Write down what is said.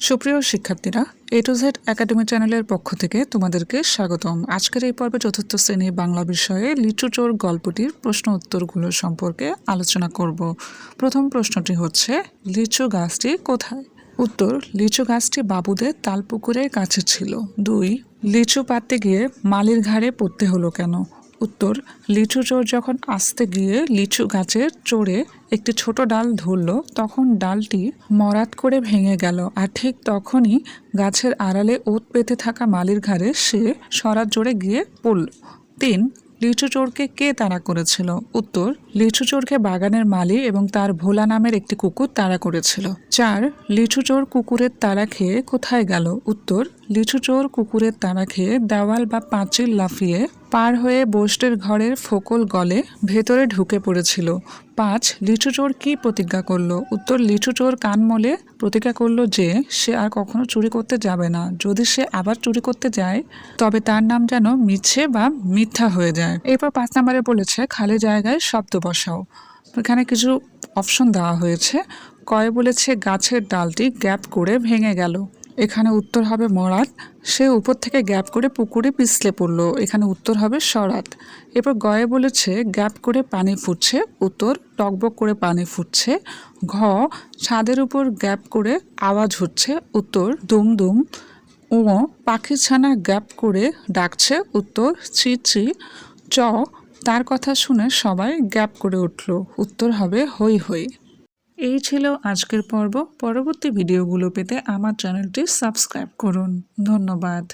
সুপ্রিয় শিক্ষার্থীরা, এ to Z academy চ্যানেলের পক্ষ থেকে তোমাদেরকে স্বাগতম। আজকের এই পর্বে চতুর্থ শ্রেণী বাংলা বিষয়ে লিচু চোর গল্পটির প্রশ্ন উত্তরগুলো সম্পর্কে আলোচনা করব। প্রথম প্রশ্নটি হচ্ছে, লিচু গাছটি কোথায়? উত্তর, লিচু গাছটি বাবুদের তালপুকুরের কাছে ছিল। 2, লিচু পাড়তে গিয়ে মালির ঘাড়ে পড়তে হলো কেন? উত্তর, লিচু চোর যখন আসতে গিয়ে লিচু গাছের চোরে একটি ছোট ডাল ধরল, তখন ডালটি মরাত করে ভেঙে গেল, আর ঠিক তখনই গাছের আড়ালে ওত পেতে থাকা মালির ঘাড়ে সে সরাত জোরে গিয়ে পড়ল। 3, লিচু চোরকে কে তাড়া করেছিল? উত্তর, লিচু চোরকে বাগানের মালি এবং তার ভোলা নামের একটি কুকুর তাড়া করেছিল। 4, লিচু চোর কুকুরের তাড়া খেয়ে কোথায় গেল? উত্তর, লিচু চোর কুকুরের তাড়া খেয়ে দেওয়াল বা পাঁচিল লাফিয়ে পার হয়ে বোস্টের ঘরের ফোকল গলে ভেতরে ঢুকে পড়েছিল। 5, লিচু চোর কি প্রতিজ্ঞা করলো? উত্তর, লিচু চোর কান মলে প্রতিজ্ঞা করলো যে সে আর কখনো চুরি করতে যাবে না। যদি সে আবার চুরি করতে যায় তবে তার নাম যেন মিছে বা মিথ্যা হয়ে যায়। এরপর 5 নম্বরে বলেছে খালি জায়গায় শব্দ বসাও। এখানে কিছু অপশন দেওয়া হয়েছে। কয়ে বলেছে গাছের ডালটি গ্যাপ করে ভেঙে গেল, এখানে উত্তর হবে মরাত। সে উপর থেকে গ্যাপ করে পুকুরে পিছলে পড়লো, এখানে উত্তর হবে সরাত। এরপর গয়ে বলেছে গ্যাপ করে পানি ফুটছে, উত্তর টকবক করে পানি ফুটছে। ঘ, ছাদের উপর গ্যাপ করে আওয়াজ হচ্ছে, উত্তর দুম দুম। ও, পাখির ছানা গ্যাপ করে ডাকছে, উত্তর চি চি। চ, তার কথা শুনে সবাই গ্যাপ করে উঠল, উত্তর হবে হই হই। এই ছিল আজকের পর্ব। পরবর্তী ভিডিওগুলো পেতে আমার চ্যানেলটি সাবস্ক্রাইব করুন। ধন্যবাদ।